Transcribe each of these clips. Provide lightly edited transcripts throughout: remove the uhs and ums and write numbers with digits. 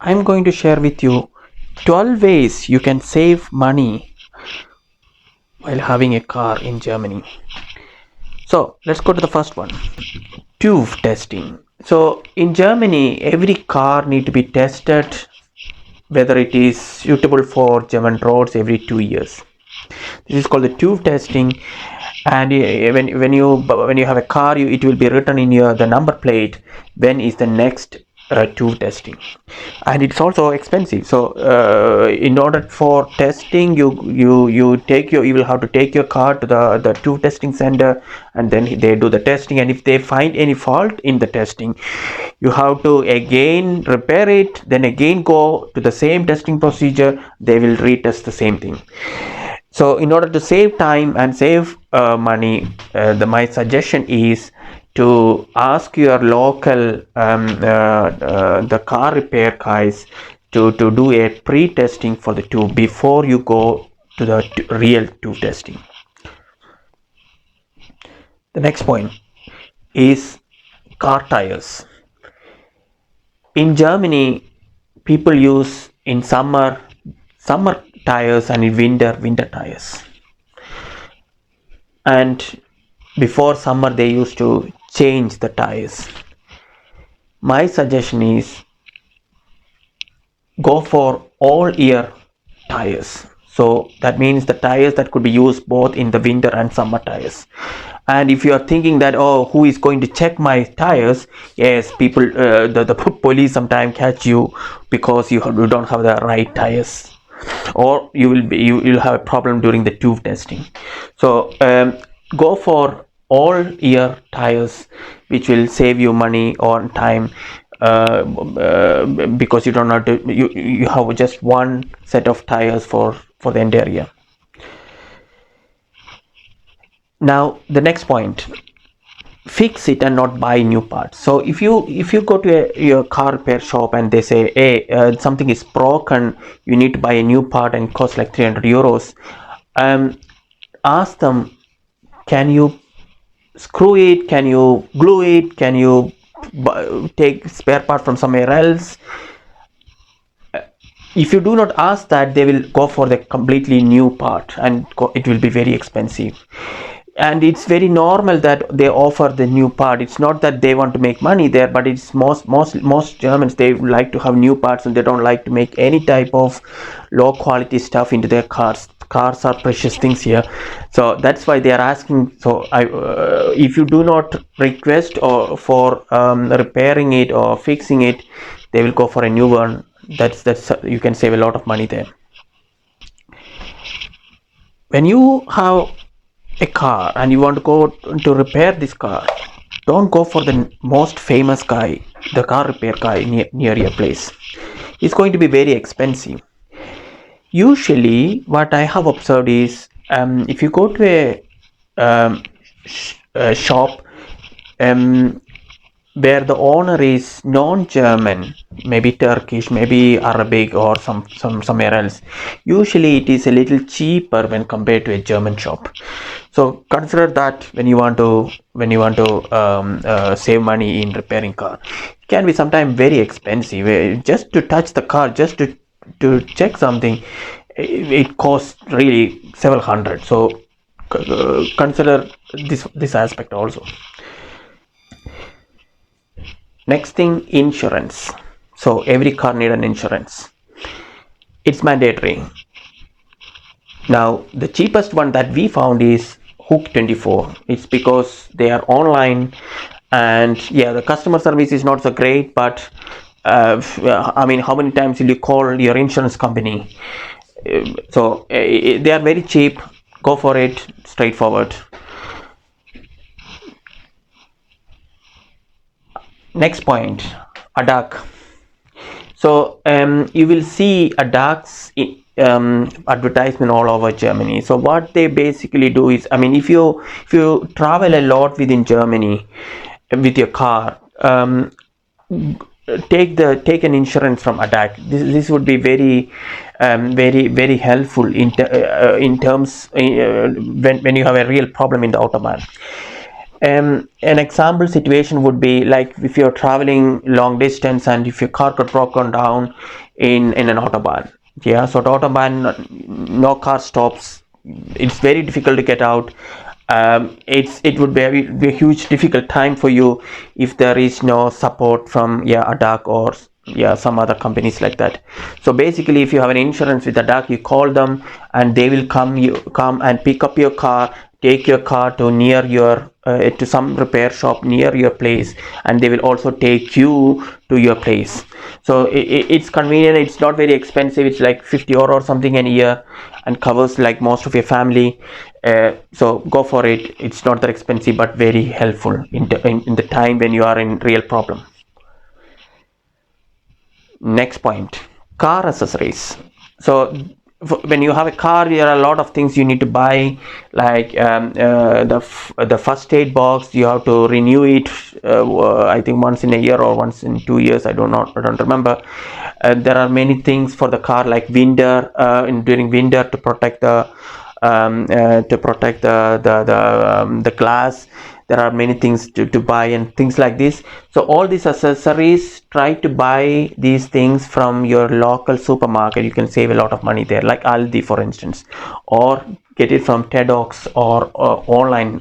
I'm going to share with you 12 ways you can save money while having a car in Germany. So let's go to the first one. TÜV testing. So in Germany, every car need to be tested whether it is suitable for German roads every 2 years. This is called the TÜV testing, and when you have a car, it will be written in the number plate when is the next TÜV testing, and it's also expensive. So in order for testing, you will have to take your car to the TÜV testing center, and then they do the testing, and if they find any fault in the testing, you have to again repair it, then again go to the same testing procedure. They will retest the same thing. So in order to save time and save money, my suggestion is to ask your local the car repair guys to do a pre-testing for the tube before you go to the real tube testing. The next point is car tires. In Germany, people use in summer tires and in winter tires. And before summer they used to change the tires. My suggestion is go for all year tires. So that means the tires that could be used both in the winter and summer tires. And if you are thinking that, oh, who is going to check my tires? Yes, people, the police sometimes catch you because you don't have the right tires, or you'll have a problem during the tube testing. So go for all year tires, which will save you money on time, because you don't have to you have just one set of tires for the entire year. Now the next point, fix it and not buy new parts. So if you go to your car repair shop and they say, hey, something is broken, you need to buy a new part and it costs like 300 euros, ask them, can you screw it, can you glue it, can you take spare part from somewhere else? If you do not ask that, they will go for the completely new part, and it will be very expensive. And it's very normal that they offer the new part. It's not that they want to make money there, but it's most Germans, they like to have new parts, and they don't like to make any type of low quality stuff into their cars. Cars are precious things here, so that's why they are asking. So if you do not request or for repairing it or fixing it, they will go for a new one. That's you can save a lot of money there. When you have a car and you want to go to repair this car, don't go for the most famous guy, the car repair guy near your place. It's going to be very expensive. Usually what I have observed is, if you go to a shop where the owner is non-German, maybe Turkish, maybe Arabic, or somewhere else, usually it is a little cheaper when compared to a German shop. So consider that when you want to save money in repairing car. It can be sometimes very expensive. Just to touch the car, just to check something, it costs really several hundred. So consider this aspect also. Next thing, insurance. So every car need an insurance. It's mandatory. Now the cheapest one that we found is Hook24. It's because they are online, and yeah, the customer service is not so great, but I mean, how many times will you call your insurance company? So they are very cheap. Go for it, straightforward. Next point, ADAC. So you will see ADAC's advertisement all over Germany. So what they basically do is, I mean, if you travel a lot within Germany with your car, take an insurance from ADAC. This would be very very helpful in terms when you have a real problem in the autobahn. An example situation would be like if you're traveling long distance and if your car got broken down in an autobahn. Yeah, so the autobahn, no car stops. It's very difficult to get out. It would be a huge difficult time for you if there is no support from ADAC or some other companies like that. So basically, if you have an insurance with ADAC, you call them and they will come and pick up your car, take your car to near your to some repair shop near your place, and they will also take you to your place. So it's convenient. It's not very expensive. It's like 50 or something a year, and covers like most of your family. So go for it. It's not that expensive, but very helpful in the time when you are in real problem. Next point, car accessories. So when you have a car, there are a lot of things you need to buy, like the first aid box. You have to renew it, I think once in a year or once in 2 years. I don't remember. There are many things for the car, like winter, during winter, to protect the glass. There are many things to buy and things like this. So all these accessories, try to buy these things from your local supermarket. You can save a lot of money there, like Aldi for instance, or get it from Tedox or online.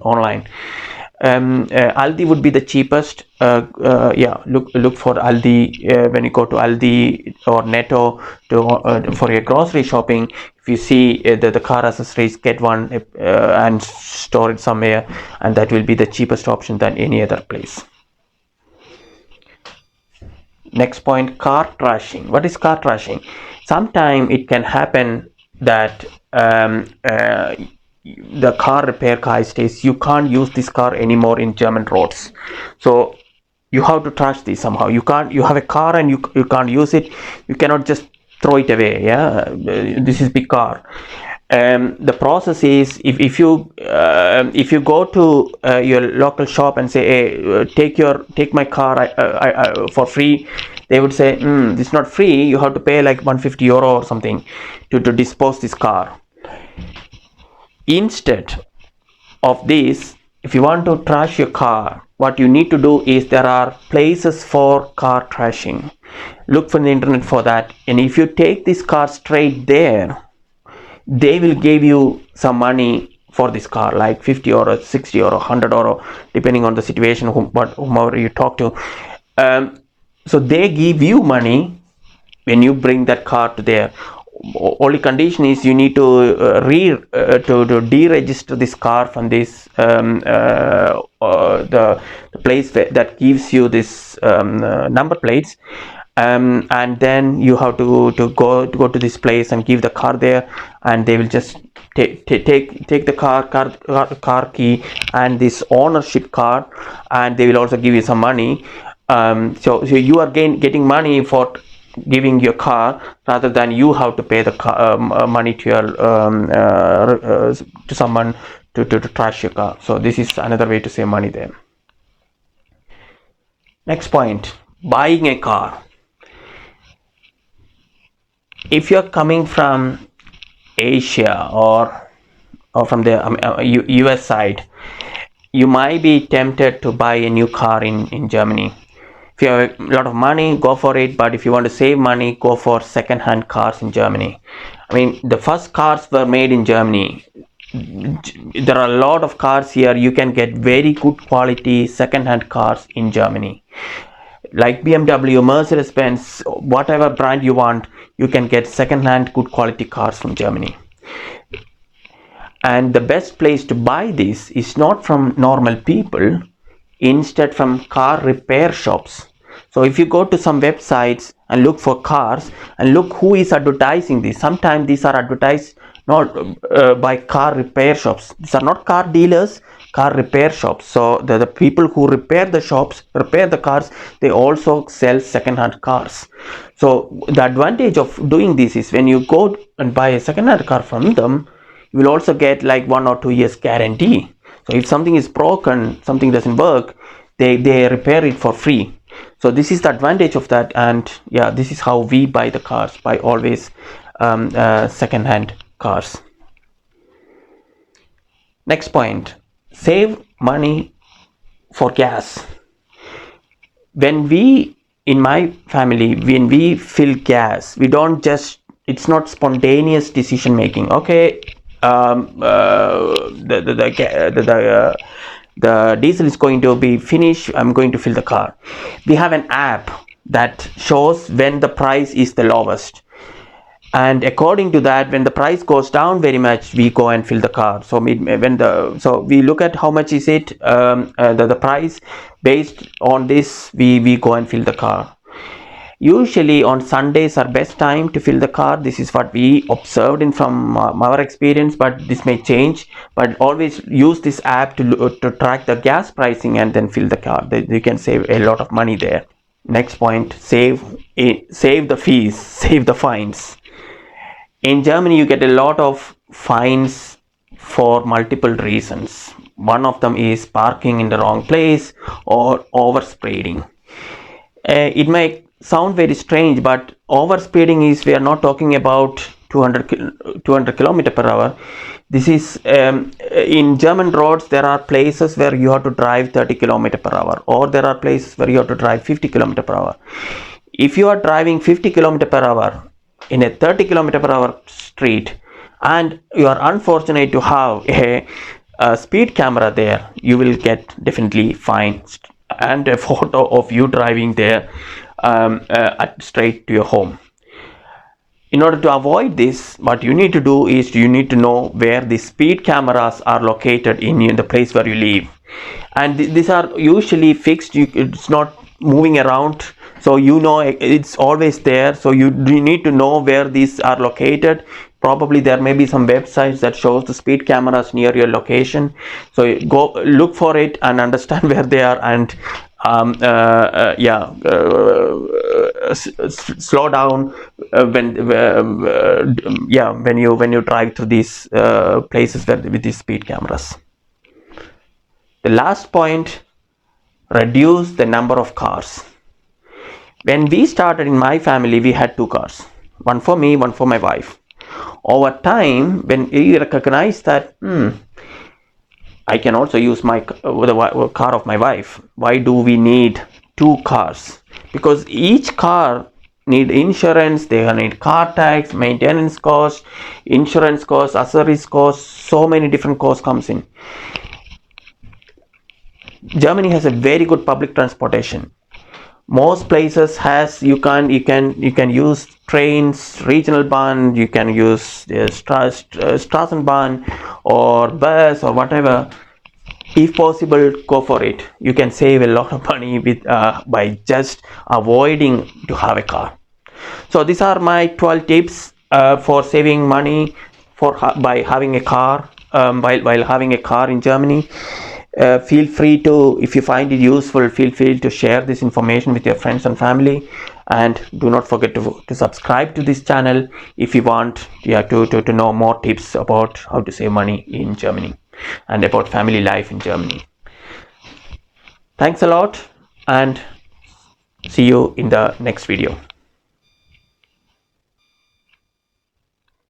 Aldi would be the cheapest. Look for Aldi when you go to Aldi or Netto for your grocery shopping. If you see the car accessories, get one and store it somewhere, and that will be the cheapest option than any other place. Next point, car trashing. What is car trashing? Sometimes it can happen that the car repair guy says you can't use this car anymore in German roads, so you have to trash this somehow. You have a car and you can't use it. You cannot just throw it away. This is big car. The process is, if you go to your local shop and say, hey, take my car for free, they would say, this is not free, you have to pay like 150 euro or something to dispose this car. Instead of this, if you want to trash your car, what you need to do is, there are places for car trashing. Look for the internet for that, and if you take this car straight there, they will give you some money for this car, like 50 or 60 or 100 euro, depending on the situation, whomever you talk to. So they give you money when you bring that car to there. Only condition is you need to deregister this car from this the place that gives you this number plates, and then you have to go to this place and give the car there, and they will just take the car key and this ownership card, and they will also give you some money. So you are getting money for giving your car, rather than you have to pay the money to your to someone to trash your car. So this is another way to save money there. Next point, buying a car. If you're coming from Asia or from the US side, you might be tempted to buy a new car in Germany. If you have a lot of money, go for it. But if you want to save money, go for second-hand cars in Germany. I mean, the first cars were made in Germany. There are a lot of cars here. You can get very good quality second-hand cars in Germany. Like BMW, Mercedes-Benz, whatever brand you want, you can get second-hand good quality cars from Germany. And the best place to buy this is not from normal people, instead from car repair shops. So if you go to some websites and look for cars and look who is advertising this, sometimes these are advertised not by car repair shops. These are not car dealers, car repair shops. So the people who repair the cars, they also sell second-hand cars. So the advantage of doing this is, when you go and buy a second-hand car from them, you will also get like 1 or 2 years guarantee. So if something is broken, something doesn't work, they repair it for free. So this is the advantage of that. And yeah, this is how we buy the cars, buy always second-hand cars. Next point, save money for gas. When we, in my family, when we fill gas, we don't just, it's not spontaneous decision making. Okay, the diesel is going to be finished, I'm going to fill the car. We have an app that shows when the price is the lowest, and according to that, when the price goes down very much, we go and fill the car. So we look at how much is it, the price. Based on this, we go and fill the car. Usually on Sundays are best time to fill the car. This is what we observed in from our experience, but this may change. But always use this app to track the gas pricing and then fill the car. You can save a lot of money there. Next point, save the fees, save the fines. In Germany, you get a lot of fines for multiple reasons. One of them is parking in the wrong place or overspeeding. It may sound very strange, but overspeeding is, we are not talking about 200 km per hour. This is in German roads, there are places where you have to drive 30 km per hour, or there are places where you have to drive 50 km per hour. If you are driving 50 km per hour in a 30 km per hour street, and you are unfortunate to have a speed camera there, you will get definitely fined, and a photo of you driving there straight to your home. In order to avoid this, what you need to do is you need to know where the speed cameras are located in the place where you live, and these are usually fixed. It's not moving around, so you know it's always there. So you need to know where these are located. Probably there may be some websites that shows the speed cameras near your location, so go look for it and understand where they are, and slow down when you drive through these places with these speed cameras. The last point, reduce the number of cars. When we started in my family, we had 2 cars, one for me, one for my wife. Over time, when we recognize that I can also use the car of my wife, why do we need 2 cars? Because each car need insurance, they need car tax, maintenance cost, insurance cost, accessories cost, so many different costs comes in. Germany has a very good public transportation. Most places has, you can use trains, regional bahn, you can use Straßenbahn or bus or whatever. If possible, go for it. You can save a lot of money by just avoiding to have a car. So these are my 12 tips for saving money by having a car, while having a car in Germany. Feel free to, if you find it useful, feel free to share this information with your friends and family, and do not forget to subscribe to this channel if you want to know more tips about how to save money in Germany and about family life in Germany. Thanks a lot, and see you in the next video.